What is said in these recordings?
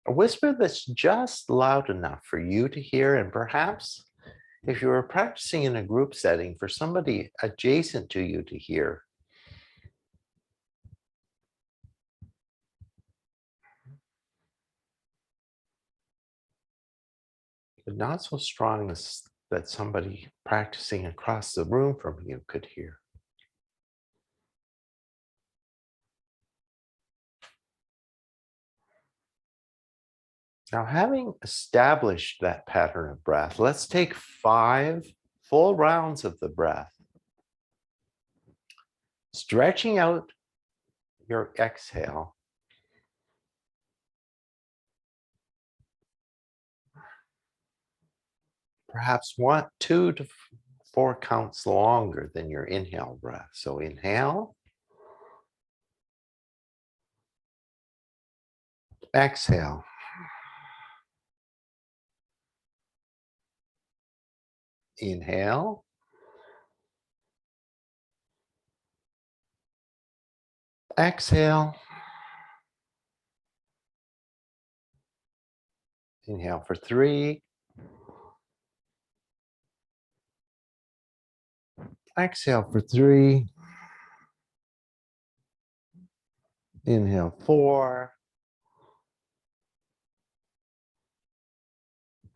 A whisper that's just loud enough for you to hear, and perhaps if you were practicing in a group setting, for somebody adjacent to you to hear. But not so strong as that somebody practicing across the room from you could hear. Now, having established that pattern of breath, let's take 5 full rounds of the breath, stretching out your exhale. Perhaps 2 to 4 counts longer than your inhale breath. So inhale, exhale. Inhale, exhale. Inhale for 3. Exhale for 3. Inhale 4.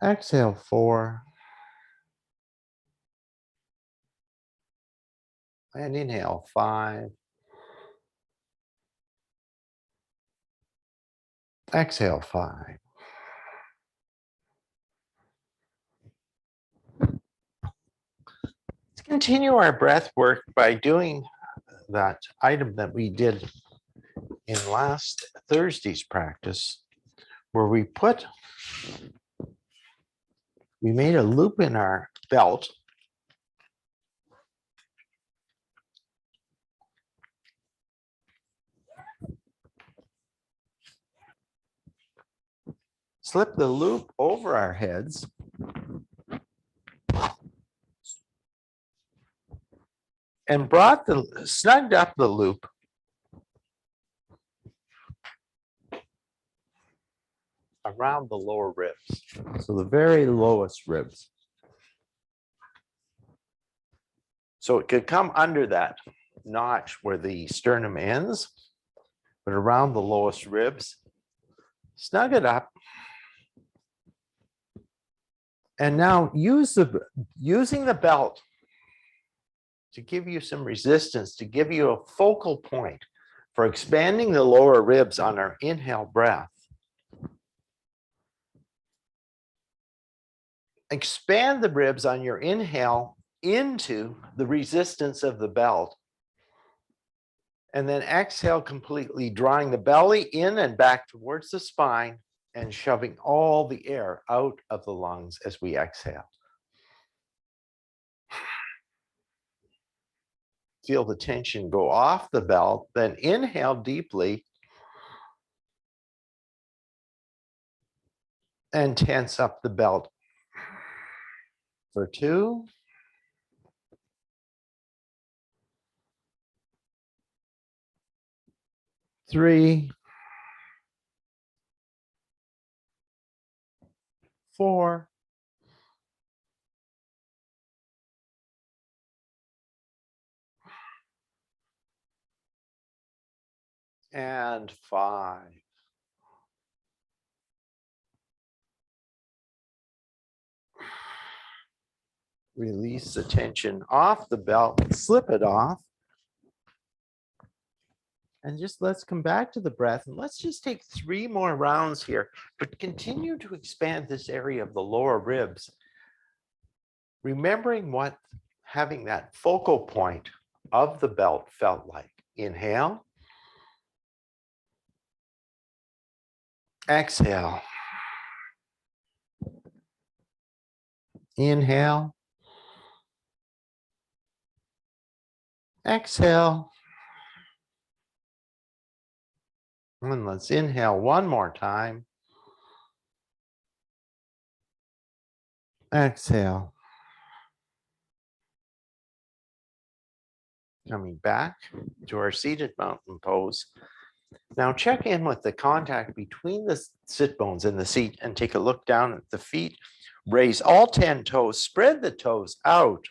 Exhale 4. And inhale 5. Exhale 5. Let's continue our breath work by doing that item that we did in last Thursday's practice, where we made a loop in our belt. Slip the loop over our heads. And snugged up the loop around the lower ribs. So the very lowest ribs. So it could come under that notch where the sternum ends, but around the lowest ribs. Snug it up. And now using the belt to give you some resistance, to give you a focal point for expanding the lower ribs on our inhale breath. Expand the ribs on your inhale into the resistance of the belt. And then exhale completely, drawing the belly in and back towards the spine and shoving all the air out of the lungs as we exhale. Feel the tension go off the belt, then inhale deeply and tense up the belt for 2. 3. 4. And 5. Release the tension off the belt, slip it off. And just let's come back to the breath, and let's just take 3 more rounds here, but continue to expand this area of the lower ribs. Remembering what having that focal point of the belt felt like. Inhale. Exhale. Inhale. Exhale. And let's inhale one more time. Exhale. Coming back to our seated mountain pose. Now check in with the contact between the sit bones and the seat and take a look down at the feet. Raise all 10 toes, spread the toes out,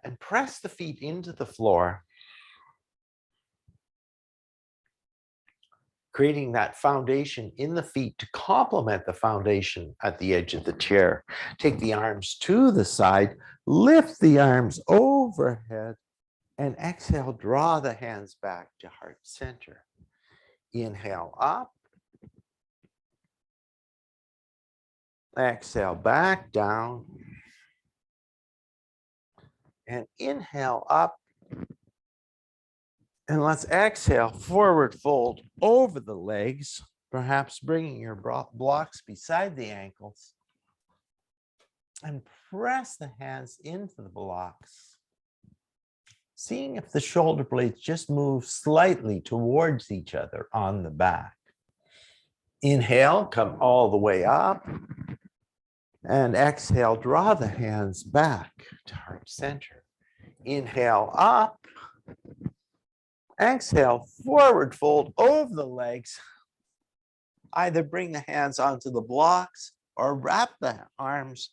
and press the feet into the floor, creating that foundation in the feet to complement the foundation at the edge of the chair. Take the arms to the side, lift the arms overhead, and exhale, draw the hands back to heart center. Inhale up. Exhale back down. And inhale up. And let's exhale, forward fold over the legs, perhaps bringing your blocks beside the ankles. And press the hands into the blocks. Seeing if the shoulder blades just move slightly towards each other on the back. Inhale, come all the way up. And exhale, draw the hands back to heart center. Inhale up. Exhale, forward fold over the legs. Either bring the hands onto the blocks or wrap the arms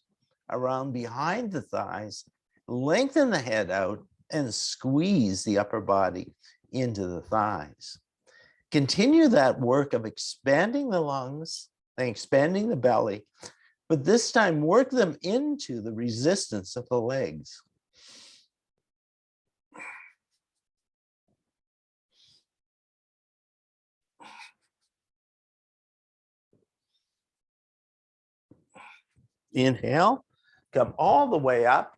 around behind the thighs. Lengthen the head out and squeeze the upper body into the thighs. Continue that work of expanding the lungs and expanding the belly, but this time work them into the resistance of the legs. Inhale, come all the way up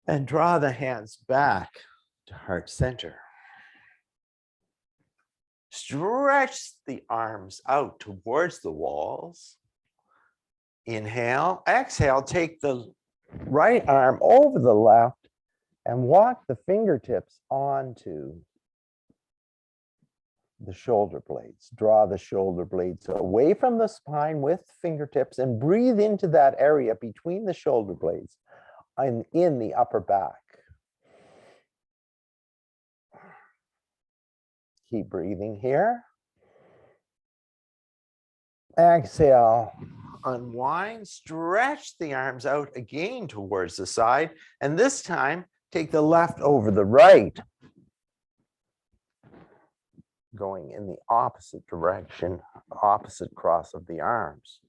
and draw the hands back to heart center. Stretch the arms out towards the walls. Inhale, exhale, take the right arm over the left and walk the fingertips onto the shoulder blades. Draw the shoulder blades away from the spine with fingertips and breathe into that area between the shoulder blades and in the upper back. Keep breathing here. Exhale, unwind, stretch the arms out again towards the side, and this time take the left over the right, going in the opposite direction, opposite cross of the arms.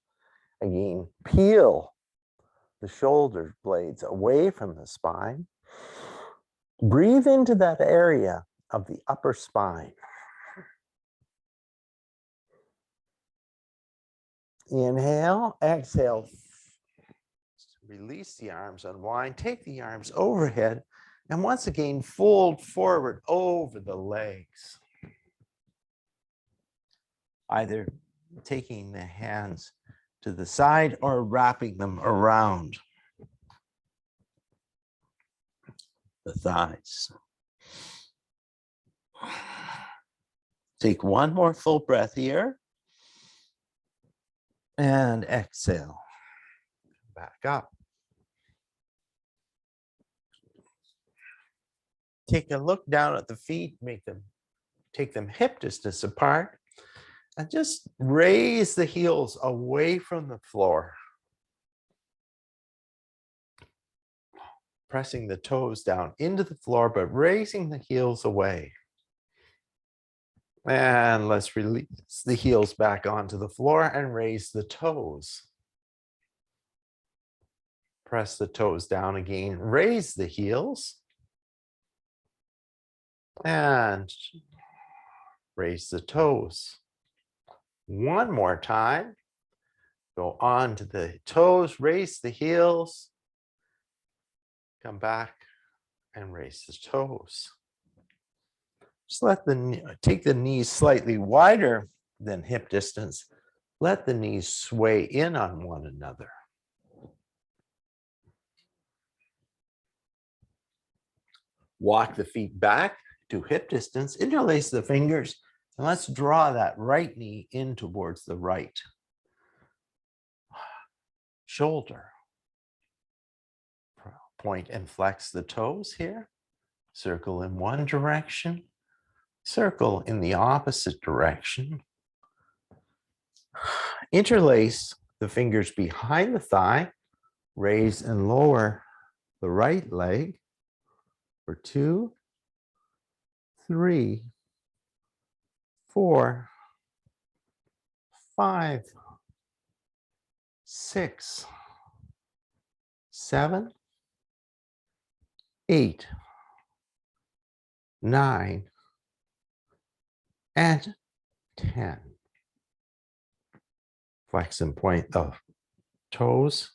Again, peel the shoulder blades away from the spine. Breathe into that area of the upper spine. Inhale, exhale. Release the arms, unwind, take the arms overhead, and once again, fold forward over the legs. Either taking the hands to the side or wrapping them around the thighs. Take one more full breath here. And exhale. Back up. Take a look down at the feet, take them hip distance apart, and just raise the heels away from the floor. Pressing the toes down into the floor, but raising the heels away. And let's release the heels back onto the floor and raise the toes. Press the toes down again, raise the heels. And raise the toes. One more time. Go on to the toes, raise the heels. Come back and raise the toes. Just take the knees slightly wider than hip distance. Let the knees sway in on one another. Walk the feet back to hip distance, interlace the fingers, and let's draw that right knee in towards the right shoulder. Point and flex the toes here. Circle in one direction, Circle in the opposite direction. Interlace the fingers behind the thigh. Raise and lower the right leg for 2, 3, 4, 5, 6, 7, 8, 9, and 10. Flex and point the toes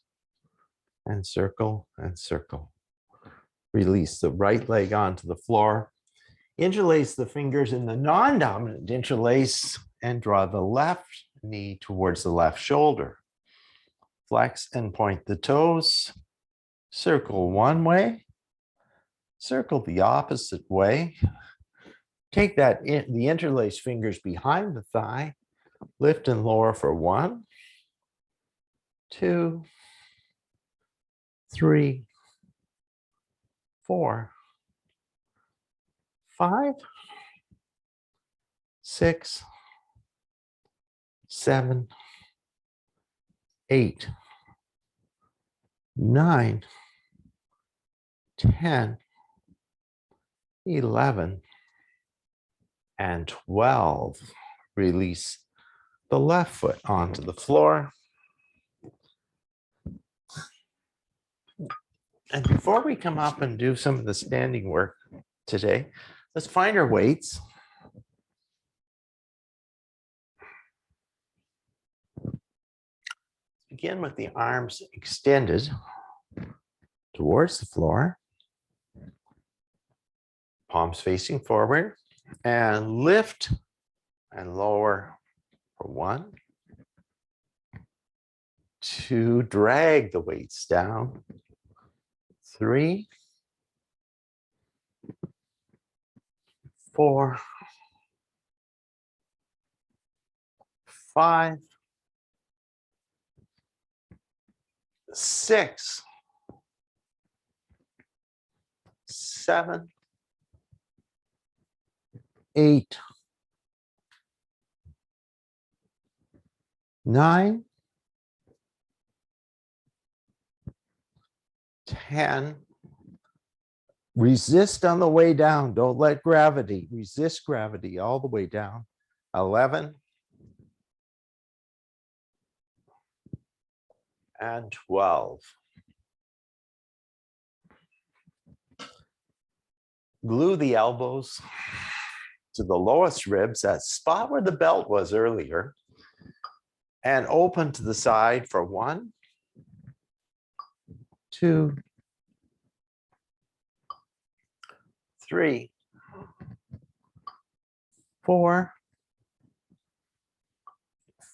and circle and circle. Release the right leg onto the floor. Interlace the fingers in the non-dominant interlace and draw the left knee towards the left shoulder. Flex and point the toes. Circle one way. Circle the opposite way. Take the interlaced fingers behind the thigh. Lift and lower for 1, 2, 3, 4, 5, 6, 7, 8, 9, 10, 11, and 12. Release the left foot onto the floor. And before we come up and do some of the standing work today, let's find our weights. Begin with the arms extended towards the floor, palms facing forward, and lift and lower for 1, 2, drag the weights down, 3, 4, 5, 6, 7, 8, 9, 10. Resist on the way down. Don't let gravity. Resist gravity all the way down. 11 and 12. Glue the elbows to the lowest ribs, that spot where the belt was earlier, and open to the side for 1, 2, 3, 4,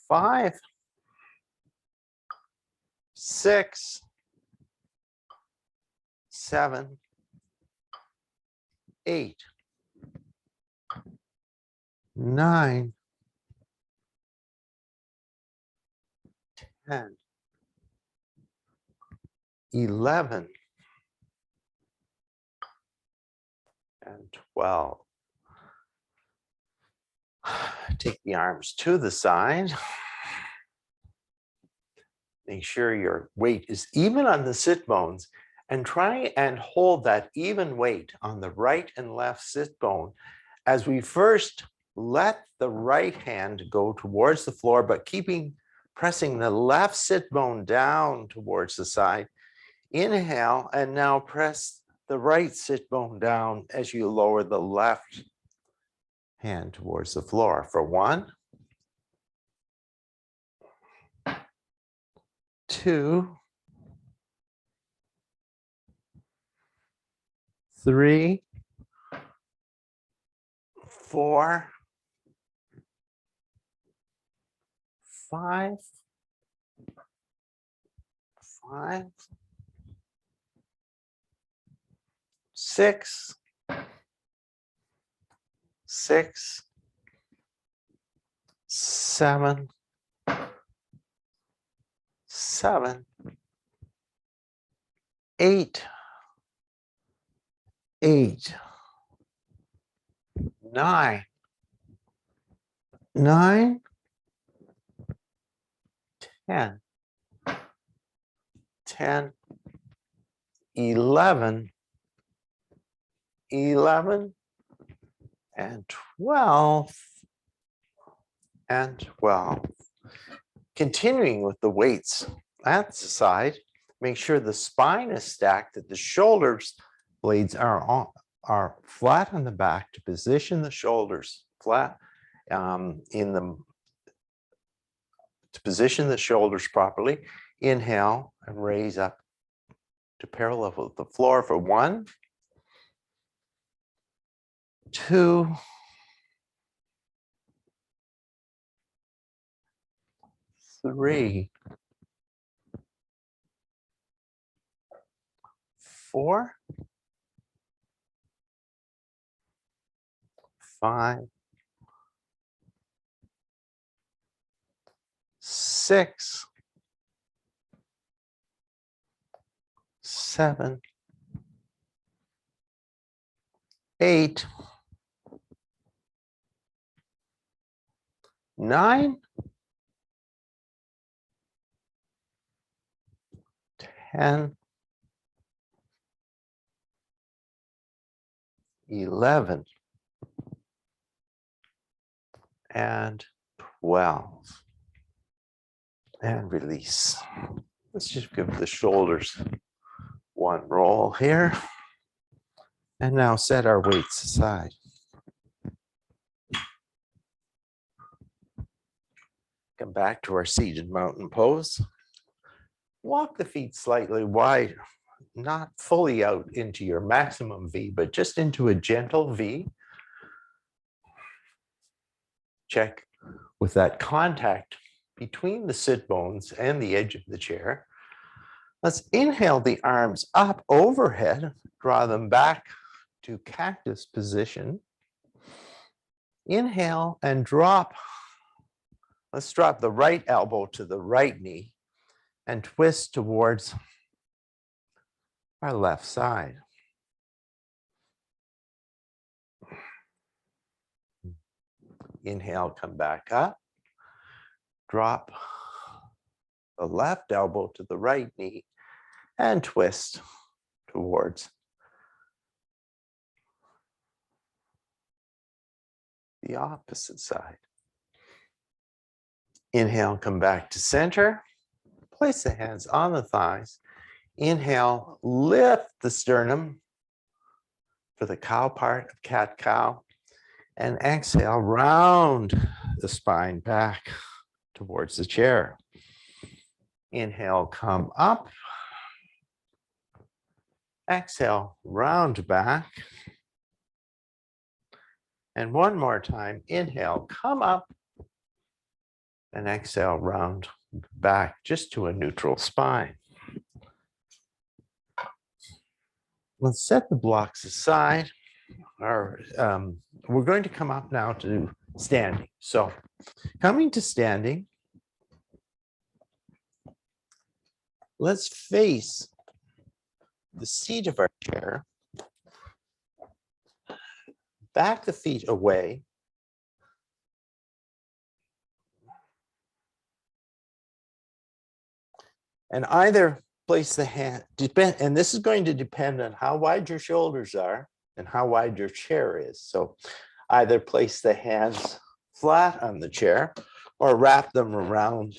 5, 6, 7, 8, 9, 10, 11, and 12. Take the arms to the side. Make sure your weight is even on the sit bones, and try and hold that even weight on the right and left sit bone as we first let the right hand go towards the floor, but pressing the left sit bone down towards the side. Inhale, and now press the right sit bone down as you lower the left hand towards the floor for 1, 2, 3, 4, 5, 6, 7, 8, 9, 9, 10, 10, 11, 11, and 12, and 12. Continuing with the weights at the side, make sure the spine is stacked, that the shoulders blades are flat on the back to position the shoulders flat to position the shoulders properly. Inhale and raise up to parallel with the floor for 1, 2, 3, 4, 5, 6, 7, 8, 9, 10, 11, and 12. And release. Let's just give the shoulders one roll here. And now set our weights aside. Come back to our seated mountain pose. Walk the feet slightly wide, not fully out into your maximum V, but just into a gentle V. Check with that contact between the sit bones and the edge of the chair. Let's inhale the arms up overhead, draw them back to cactus position. Inhale and drop. Let's drop the right elbow to the right knee and twist towards our left side. Inhale, come back up. Drop the left elbow to the right knee and twist towards the opposite side. Inhale, come back to center. Place the hands on the thighs. Inhale, lift the sternum for the cow part of cat-cow. And exhale, round the spine back towards the chair. Inhale, come up. Exhale, round back. And one more time, inhale, come up. And exhale, round back just to a neutral spine. Let's set the blocks aside. We're going to come up now to standing. So coming to standing, let's face the seat of our chair, back the feet away, and either place the hand, and this is going to depend on how wide your shoulders are and how wide your chair is. So either place the hands flat on the chair or wrap them around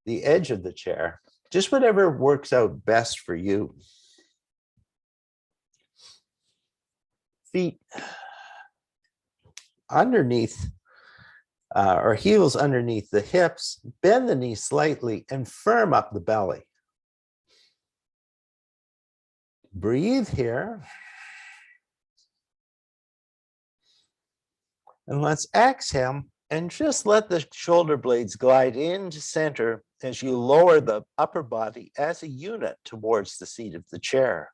the edge of the chair, just whatever works out best for you. Feet underneath, or heels underneath the hips, bend the knees slightly and firm up the belly. Breathe here. And let's exhale and just let the shoulder blades glide into center as you lower the upper body as a unit towards the seat of the chair.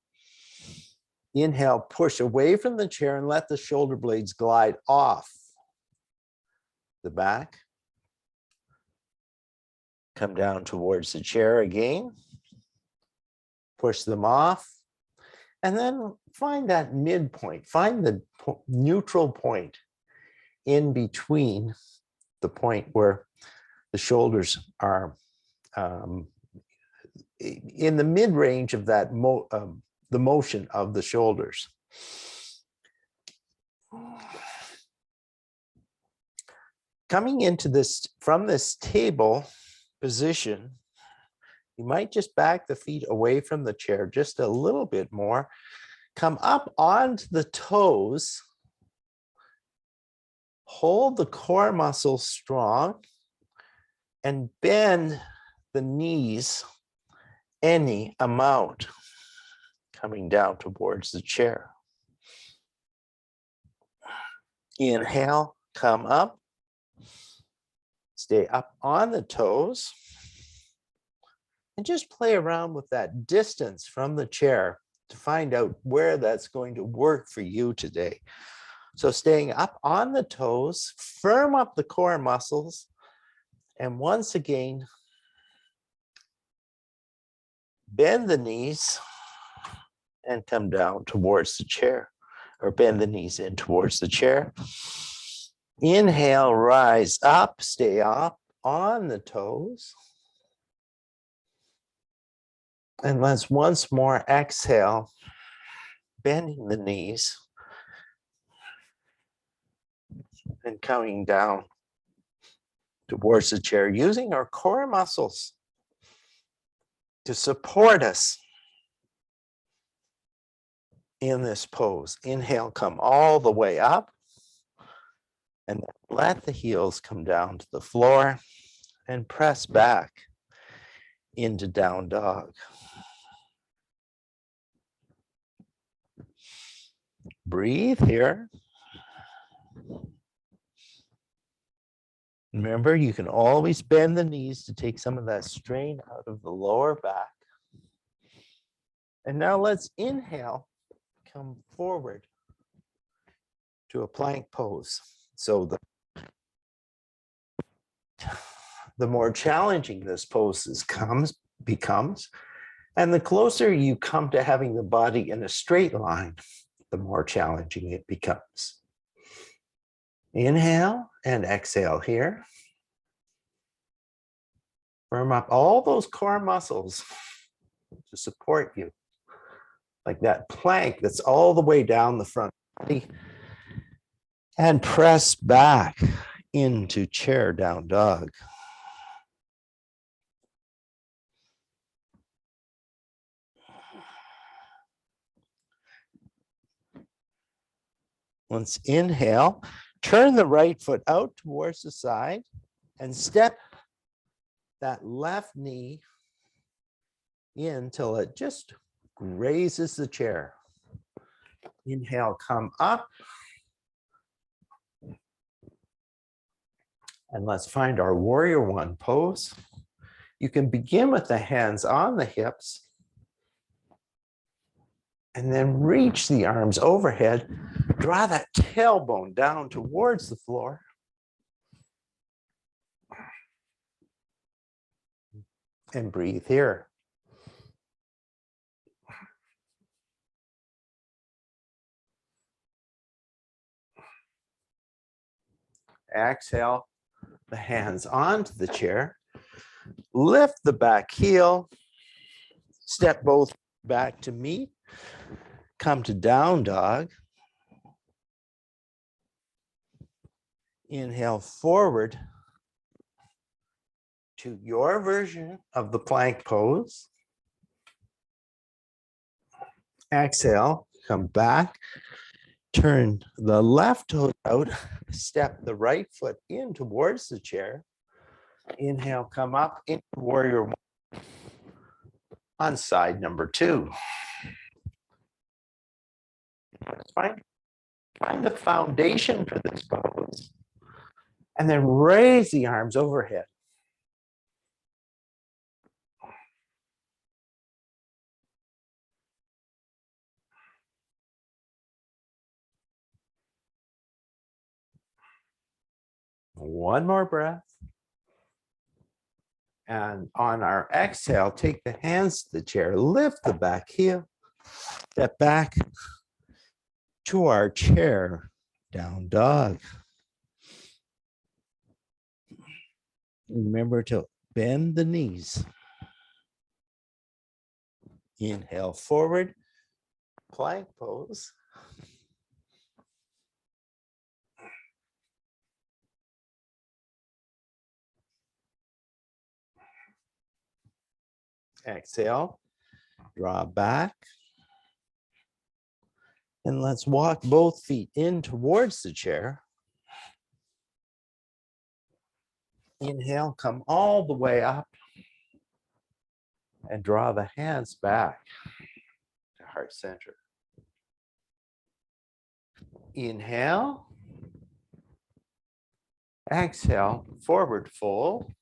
Inhale, push away from the chair and let the shoulder blades glide off the back. Come down towards the chair again. Push them off. And then find that midpoint, find the neutral point in between the point where the shoulders are in the mid-range of that the motion of the shoulders. Coming into this from this table position, you might just back the feet away from the chair just a little bit more. Come up onto the toes. Hold the core muscles strong and bend the knees any amount, coming down towards the chair. Inhale, come up. Stay up on the toes. And just play around with that distance from the chair to find out where that's going to work for you today. So staying up on the toes, firm up the core muscles, and once again, bend the knees and come down towards the chair, or bend the knees in towards the chair. Inhale, rise up, stay up on the toes. And let's once more exhale, bending the knees and coming down towards the chair, using our core muscles to support us in this pose. Inhale, come all the way up, and let the heels come down to the floor and press back into down dog. Breathe here. Remember, you can always bend the knees to take some of that strain out of the lower back. And now let's inhale, come forward to a plank pose. So the more challenging this pose becomes, and the closer you come to having the body in a straight line, the more challenging it becomes. Inhale and exhale here. Firm up all those core muscles to support you. Like that plank that's all the way down the front body. And press back into chair down dog. Once inhale, turn the right foot out towards the side and step that left knee in till it just raises the chair. Inhale, come up. And let's find our warrior one pose. You can begin with the hands on the hips and then reach the arms overhead. Draw that tailbone down towards the floor. And breathe here. Exhale, the hands onto the chair. Lift the back heel. Step both back to meet. Come to down dog. Inhale forward to your version of the plank pose. Exhale, come back. Turn the left toe out. Step the right foot in towards the chair. Inhale, come up into warrior one on side number 2. Find the foundation for this pose. And then raise the arms overhead. One more breath. And on our exhale, take the hands to the chair, lift the back heel, Step back to our chair, down dog. Remember to bend the knees. Inhale forward, plank pose. Exhale, draw back. And let's walk both feet in towards the chair. Inhale, come all the way up and draw the hands back to heart center. Inhale. Exhale, forward fold.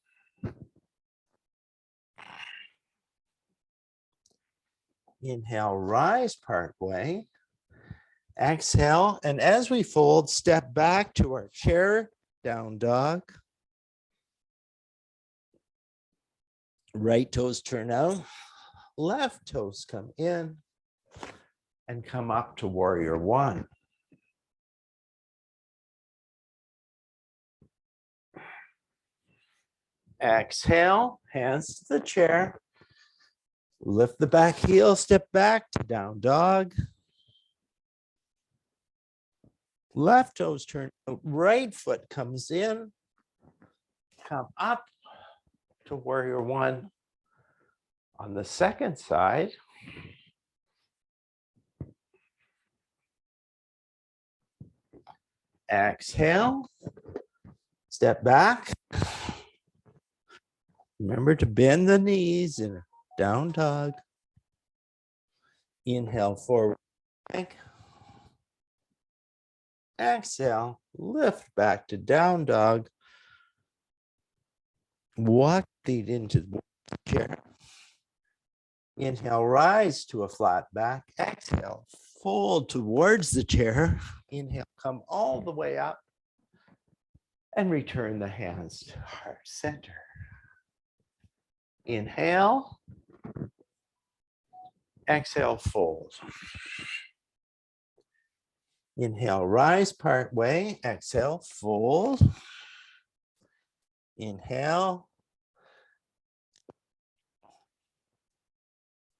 Inhale, rise part way. Exhale, and as we fold, step back to our chair, down dog. Right toes turn out, left toes come in, and come up to warrior one. Exhale, hands to the chair. Lift the back heel, step back to down dog. Left toes turn out, right foot comes in. Come up to warrior one. On the second side, exhale, step back. Remember to bend the knees in down dog. Inhale, forward plank. Exhale, lift back to down dog. Walk feet into the chair. Inhale, rise to a flat back. Exhale, fold towards the chair. Inhale, come all the way up and return the hands to heart center. Inhale. Exhale, fold. Inhale, rise part way. Exhale, fold. Inhale.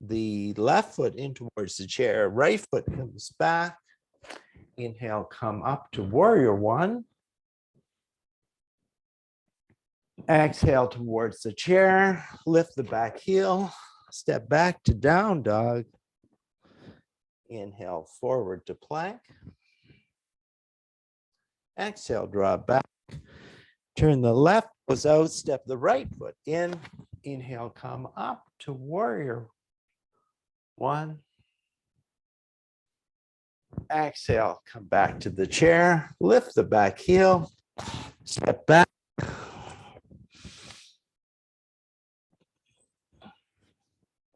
The left foot in towards the chair. Right foot comes back. Inhale, come up to warrior one. Exhale towards the chair. Lift the back heel. Step back to down dog. Inhale forward to plank. Exhale, draw back. Turn the left toes out, step the right foot in. Inhale, come up to warrior one. Exhale, come back to the chair. Lift the back heel. Step back.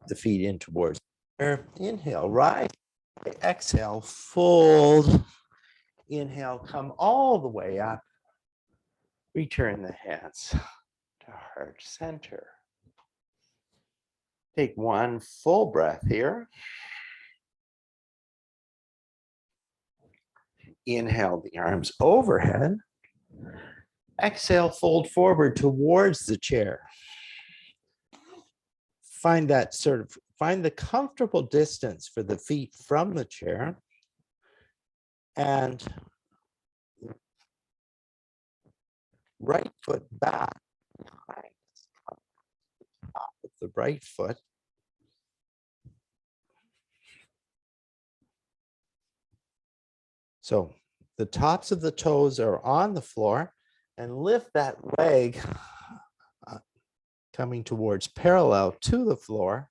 The feet in towards the chair. Inhale, rise. Exhale, fold. Inhale, come all the way up. Return the hands to heart center. Take one full breath here. Inhale the arms overhead. Exhale, fold forward towards the chair. Find the comfortable distance for the feet from the chair. And right foot back behind the top of the right foot. So the tops of the toes are on the floor, and lift that leg coming towards parallel to the floor.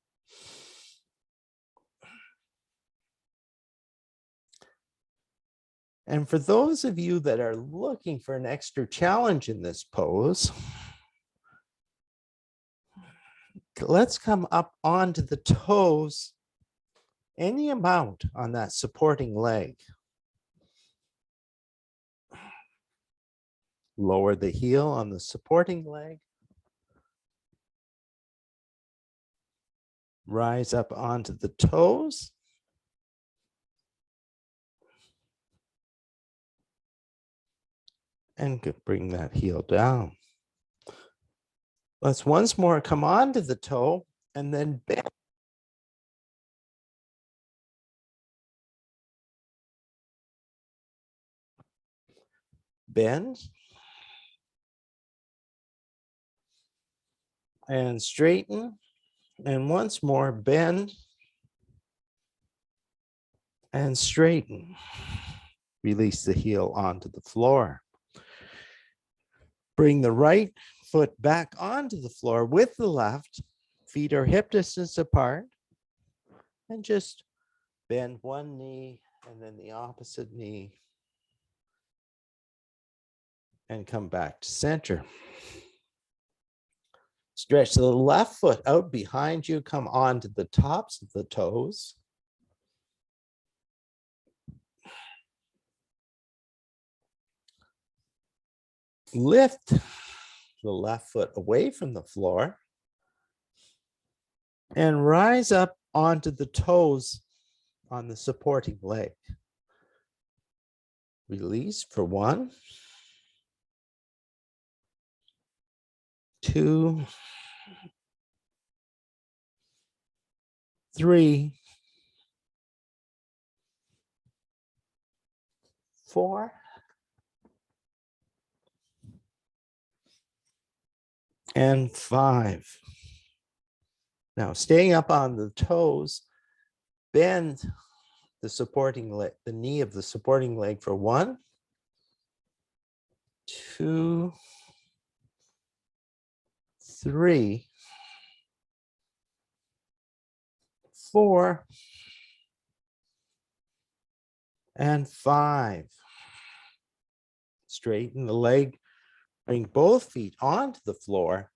And for those of you that are looking for an extra challenge in this pose, let's come up onto the toes, any amount on that supporting leg. Lower the heel on the supporting leg. Rise up onto the toes. and bring that heel down. Let's once more come onto the toe and then bend. Bend and straighten, and once more bend and straighten. Release the heel onto the floor. Bring the right foot back onto the floor with the left. Feet are hip distance apart. And just bend one knee and then the opposite knee. And come back to center. Stretch the left foot out behind you. Come onto the tops of the toes. Lift the left foot away from the floor and rise up onto the toes on the supporting leg. Release for 1, 2, 3, 4, and 5. Now, staying up on the toes, bend the supporting leg, the knee of the supporting leg for 1, 2, 3, 4, and 5. Straighten the leg, bring both feet onto the floor,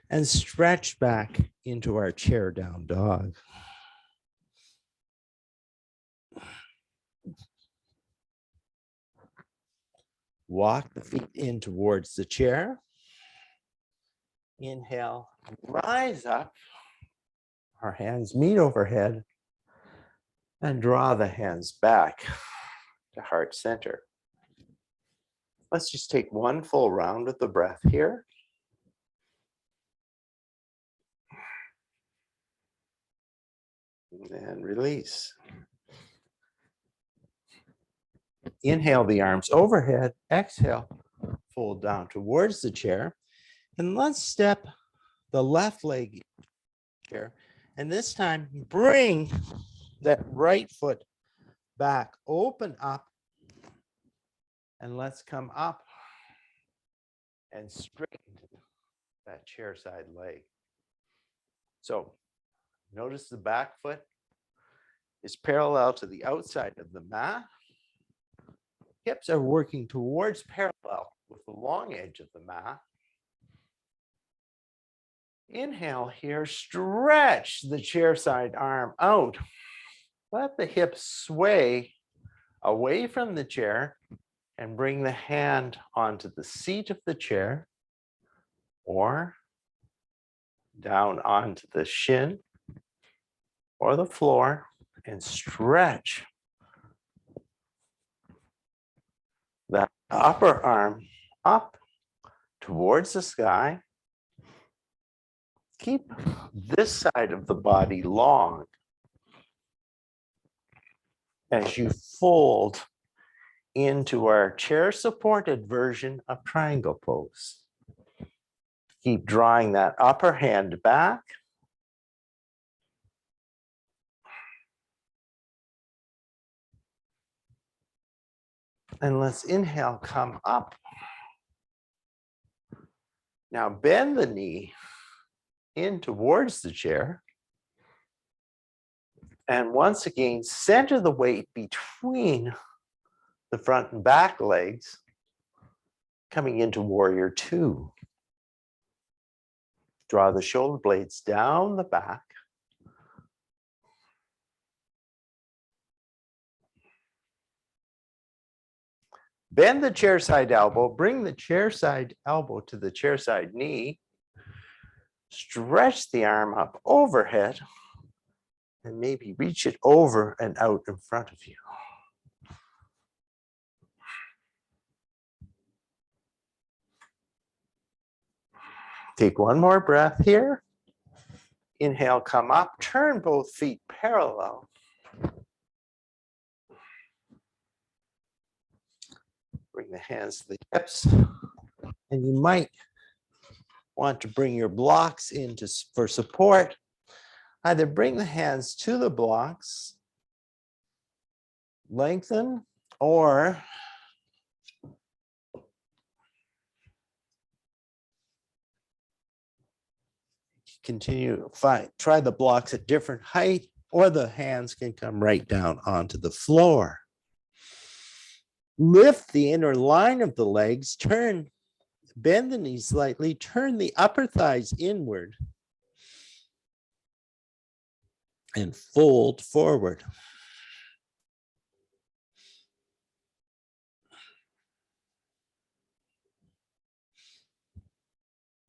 and stretch back into our chair down dog. Walk the feet in towards the chair. Inhale, rise up. Our hands meet overhead and draw the hands back to heart center. Let's just take one full round of the breath here. And release. Inhale the arms overhead. Exhale, fold down towards the chair. And let's step the left leg chair. And this time, bring that right foot back, open up, and let's come up and straighten that chair side leg. So notice the back foot is parallel to the outside of the mat. Hips are working towards parallel with the long edge of the mat. Inhale here, stretch the chair side arm out. Let the hips sway away from the chair and bring the hand onto the seat of the chair or down onto the shin or the floor and stretch that upper arm up towards the sky. Keep this side of the body long as you fold into our chair supported version of triangle pose. Keep drawing that upper hand back. And let's inhale, come up. Now bend the knee in towards the chair. And once again, center the weight between the front and back legs, coming into warrior 2. Draw the shoulder blades down the back. Bend the chair side elbow, bring the chair side elbow to the chair side knee. Stretch the arm up overhead and maybe reach it over and out in front of you. Take one more breath here. Inhale, come up, turn both feet parallel. Bring the hands to the hips. And you might want to bring your blocks into for support. Either bring the hands to the blocks, lengthen, or continue, try the blocks at different height, or the hands can come right down onto the floor. Lift the inner line of the legs, bend the knees slightly, turn the upper thighs inward, and fold forward.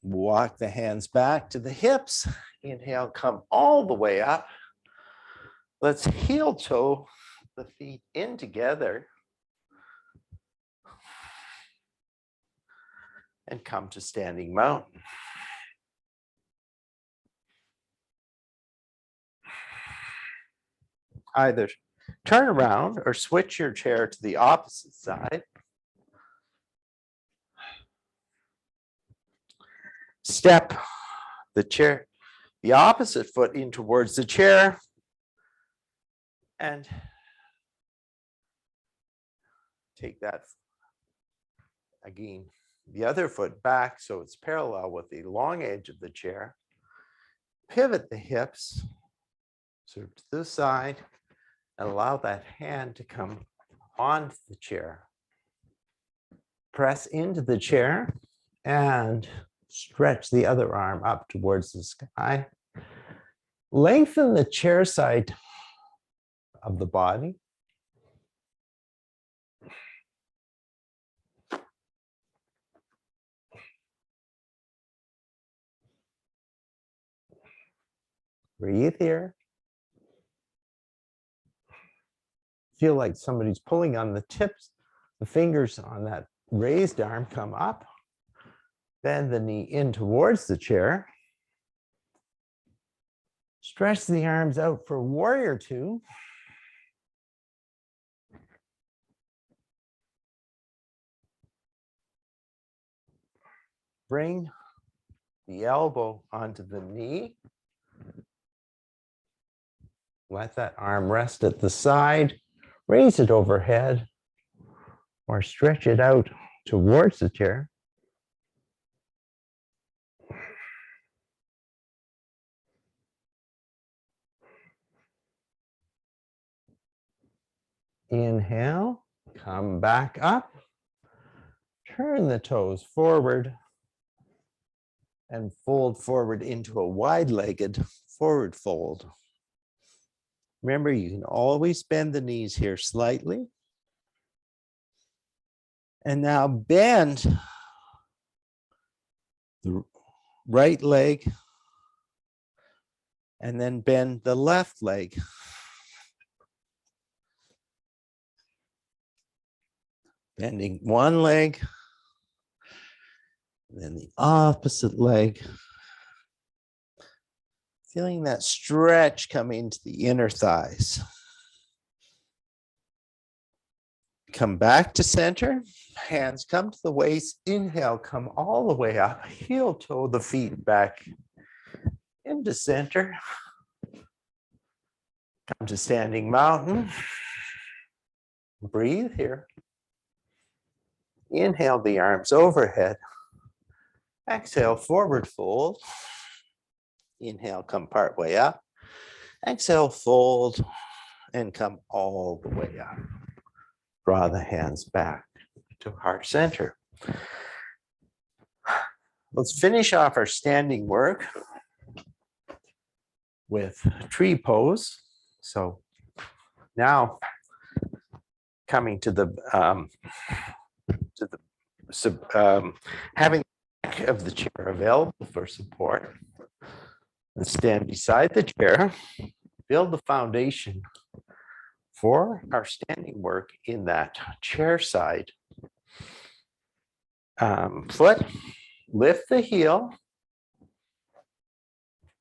Walk the hands back to the hips. Inhale, come all the way up. Let's heel toe the feet in together and come to standing mountain. Either turn around or switch your chair to the opposite side. Step the opposite foot in towards the chair, and take that again, the other foot back so it's parallel with the long edge of the chair. Pivot the hips sort of to the side and allow that hand to come onto the chair. Press into the chair and stretch the other arm up towards the sky. Lengthen the chair side of the body. Breathe here. Feel like somebody's pulling on the tips, the fingers on that raised arm come up. Bend the knee in towards the chair. Stretch the arms out for warrior two. Bring the elbow onto the knee. Let that arm rest at the side. Raise it overhead or stretch it out towards the chair. Inhale, come back up. Turn the toes forward and fold forward into a wide-legged forward fold. Remember, you can always bend the knees here slightly. And now bend the right leg and then bend the left leg. Bending one leg, then the opposite leg. Feeling that stretch come into the inner thighs. Come back to center. Hands come to the waist. Inhale, come all the way up. Heel toe the feet back into center. Come to standing mountain. Breathe here. Inhale the arms overhead. Exhale, forward fold. Inhale, come part way up. Exhale, fold, and come all the way up. Draw the hands back to heart center. Let's finish off our standing work with tree pose. So now coming to the having the back of the chair available for support, and stand beside the chair. Build the foundation for our standing work in that chair side. Foot, lift the heel,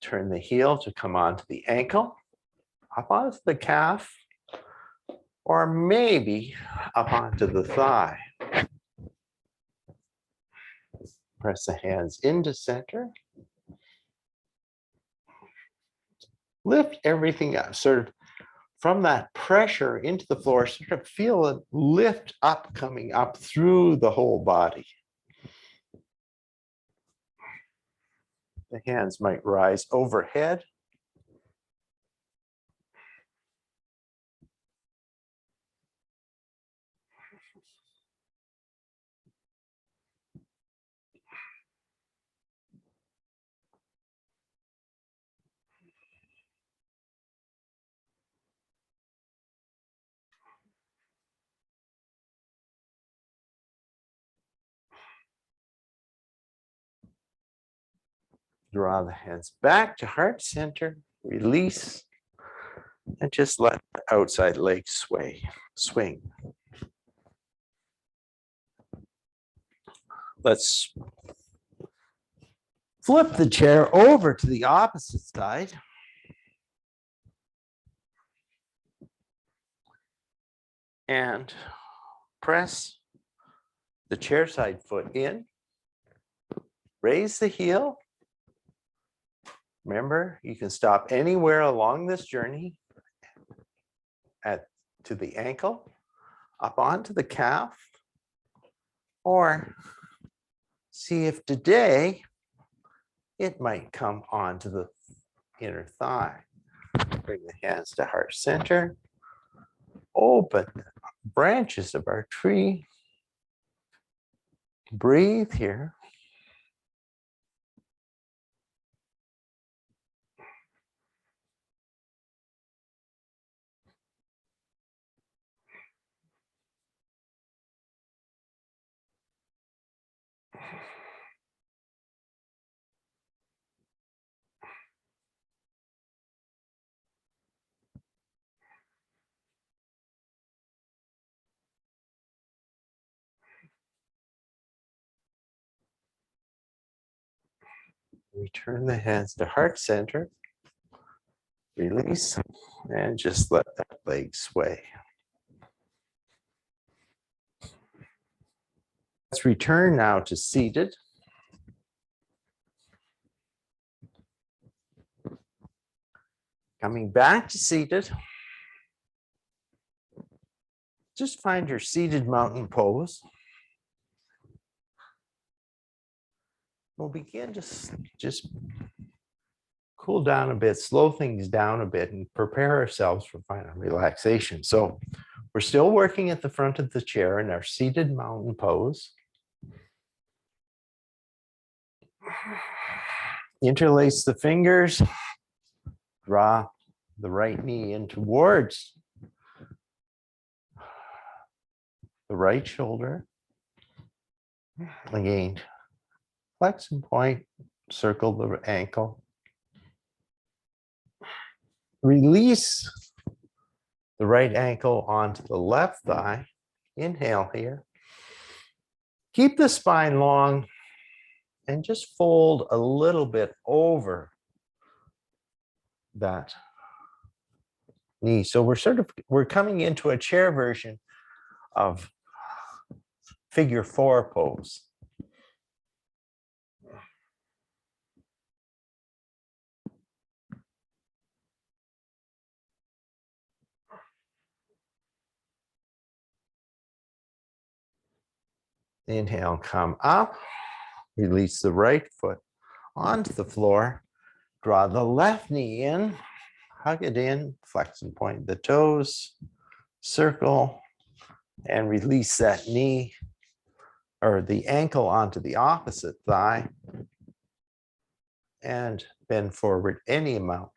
Turn the heel to come onto the ankle, up onto the calf, or maybe up onto the thigh. Press the hands into center. Lift everything up, sort of from that pressure into the floor, sort of feel it lift up, coming up through the whole body. The hands might rise overhead. Draw the hands back to heart center, release, and just let the outside leg swing. Let's flip the chair over to the opposite side. And press the chair side foot in. Raise the heel. Remember, you can stop anywhere along this journey to the ankle, up onto the calf, or see if today it might come onto the inner thigh. Bring the hands to heart center. Open the branches of our tree. Breathe here. Return the hands to heart center. Release, and just let that leg sway. Let's return now to seated. Coming back to seated. Just find your seated mountain pose. We'll begin to just cool down a bit, slow things down a bit, and prepare ourselves for final relaxation. So we're still working at the front of the chair in our seated mountain pose. Interlace the fingers. Draw the right knee in towards the right shoulder. Again, flex and point, circle the ankle. Release the right ankle onto the left thigh. Inhale here. Keep the spine long and just fold a little bit over that knee. So we're coming into a chair version of figure 4 pose. Inhale, come up, release the right foot onto the floor, draw the left knee in, hug it in, flex and point the toes, circle, and release that knee or the ankle onto the opposite thigh and bend forward any amount.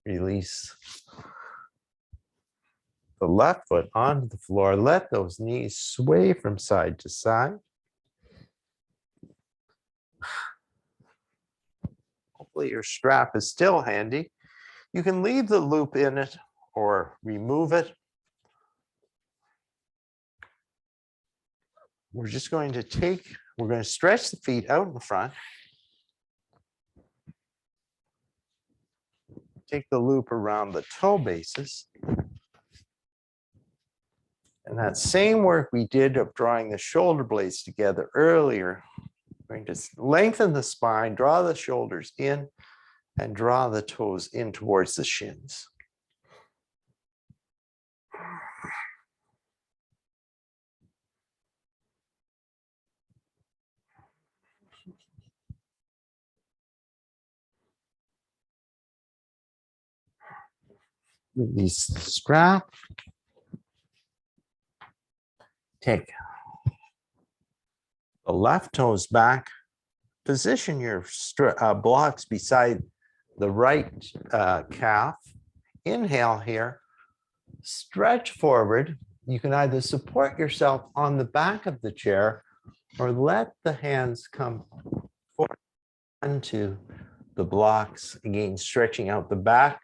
Release the left foot onto the floor. Let those knees sway from side to side. Hopefully hopefully your strap is still handy. You can leave the loop in it or remove it. We're going to stretch the feet out in front. Take the loop around the toe bases. And that same work we did of drawing the shoulder blades together earlier, we're going to lengthen the spine, draw the shoulders in, and draw the toes in towards the shins. Release the strap. Take the left toes back. Position your blocks beside the right calf. Inhale here. Stretch forward. You can either support yourself on the back of the chair or let the hands come forward onto the blocks. Again, stretching out the back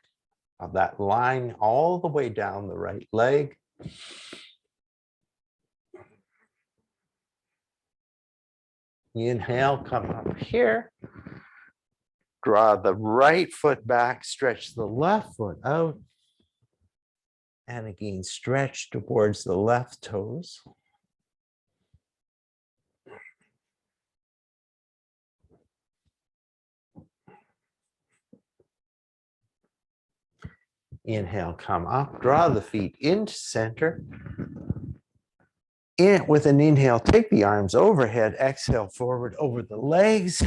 of that line all the way down the right leg. Inhale, come up here. Draw the right foot back, stretch the left foot out. And again, stretch towards the left toes. Inhale, come up, draw the feet into center. With an inhale, take the arms overhead, exhale forward over the legs.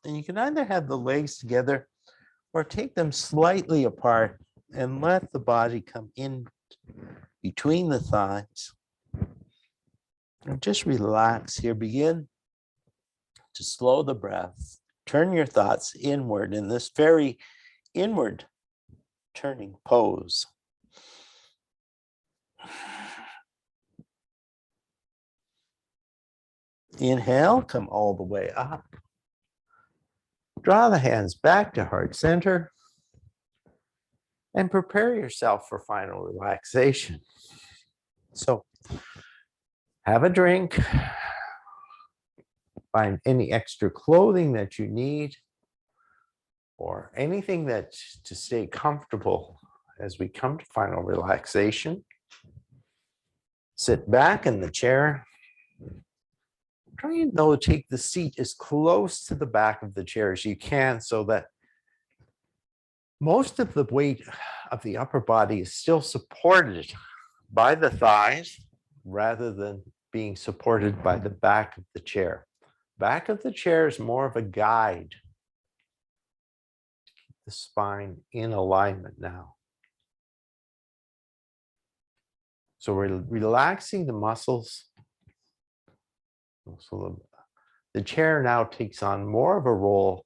And you can either have the legs together or take them slightly apart and let the body come in between the thighs. And just relax here. Begin to slow the breath. Turn your thoughts inward in this very inward turning pose. Inhale, come all the way up. Draw the hands back to heart center and prepare yourself for final relaxation. So have a drink, find any extra clothing that you need or anything that to stay comfortable as we come to final relaxation. Sit back in the chair. Try and take the seat as close to the back of the chair as you can so that most of the weight of the upper body is still supported by the thighs rather than being supported by the back of the chair. Back of the chair is more of a guide to keep the spine in alignment now. So we're relaxing the muscles. So the chair now takes on more of a role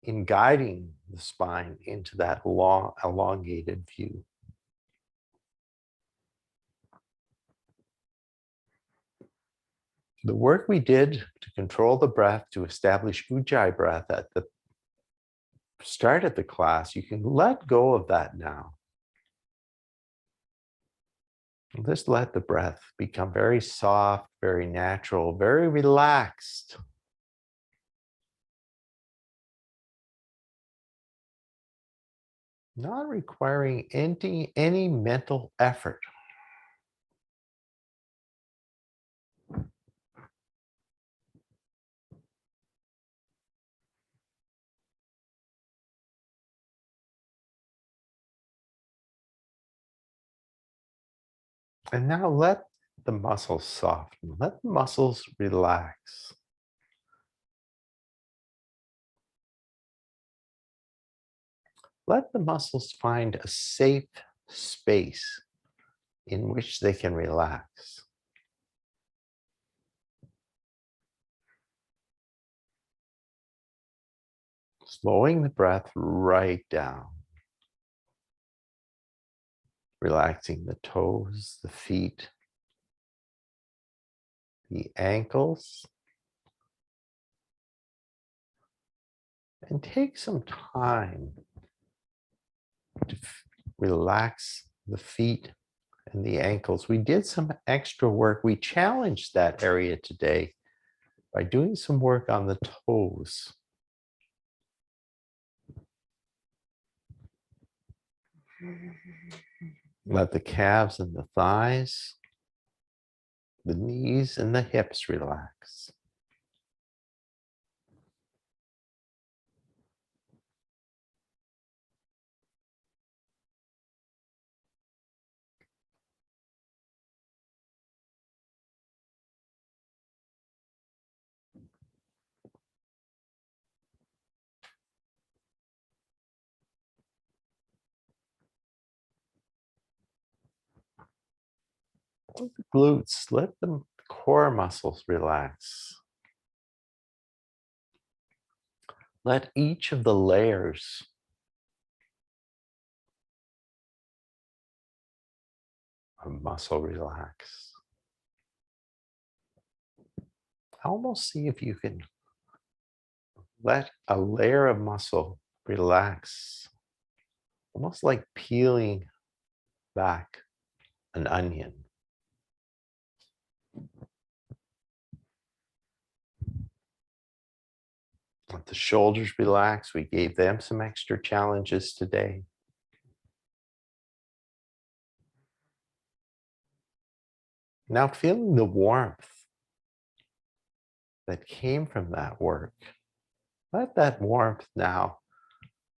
in guiding the spine into that long, elongated view. The work we did to control the breath, to establish Ujjayi breath at the start of the class, you can let go of that now. Just let the breath become very soft, very natural, very relaxed. Not requiring any mental effort. And now let the muscles soften, let the muscles relax. Let the muscles find a safe space in which they can relax. Slowing the breath right down. Relaxing the toes, the feet, the ankles, And take some time to relax the feet and the ankles. We did some extra work. We challenged that area today by doing some work on the toes. Let the calves and the thighs, the knees and the hips relax. The glutes, let the core muscles relax. Let each of the layers of muscle relax. Almost see if you can let a layer of muscle relax, almost like peeling back an onion. Let the shoulders relax. We gave them some extra challenges today. Now feeling the warmth that came from that work, let that warmth now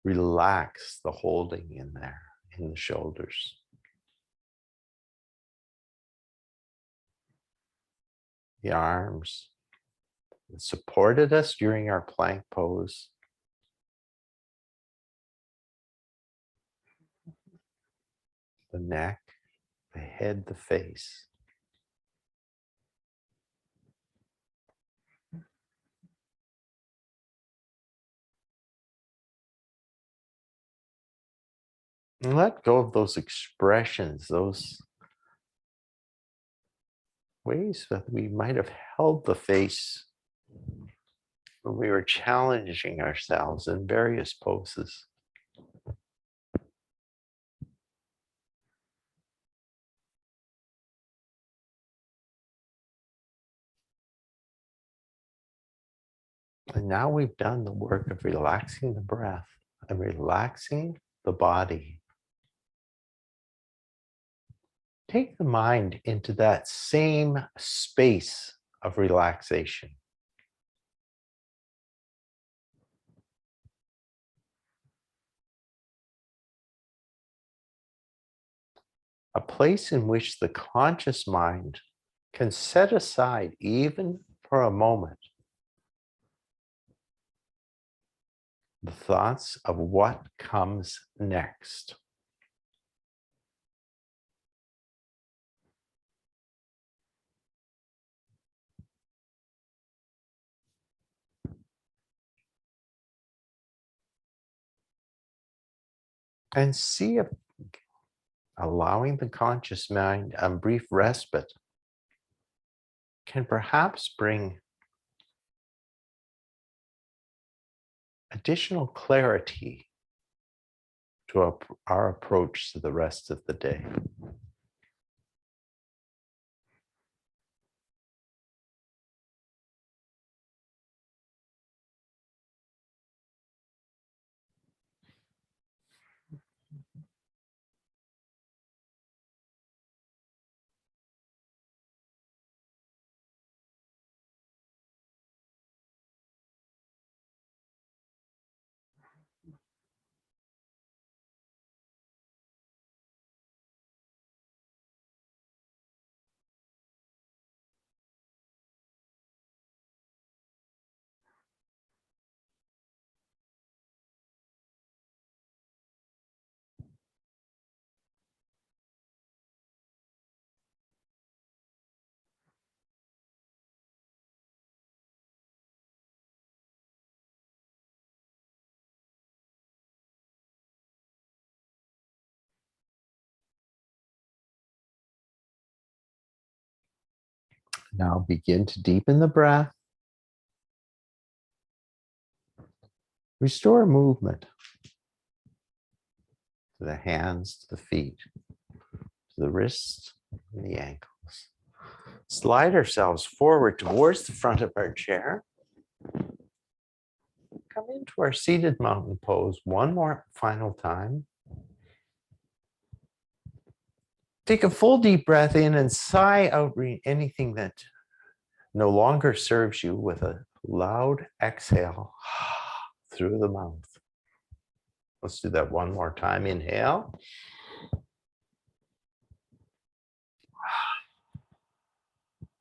relax the holding in there in the shoulders. The arms that supported us during our plank pose. The neck, the head, the face. And let go of those expressions, those ways that we might have held the face when we were challenging ourselves in various poses. And now we've done the work of relaxing the breath and relaxing the body. Take the mind into that same space of relaxation. A place in which the conscious mind can set aside, even for a moment, the thoughts of what comes next. And see if allowing the conscious mind a brief respite can perhaps bring additional clarity to our approach to the rest of the day. Now begin to deepen the breath. Restore movement to the hands, to the feet, to the wrists, and the ankles. Slide ourselves forward towards the front of our chair. Come into our seated mountain pose one more final time. Take a full deep breath in and sigh out anything that no longer serves you with a loud exhale through the mouth. Let's do that one more time. Inhale.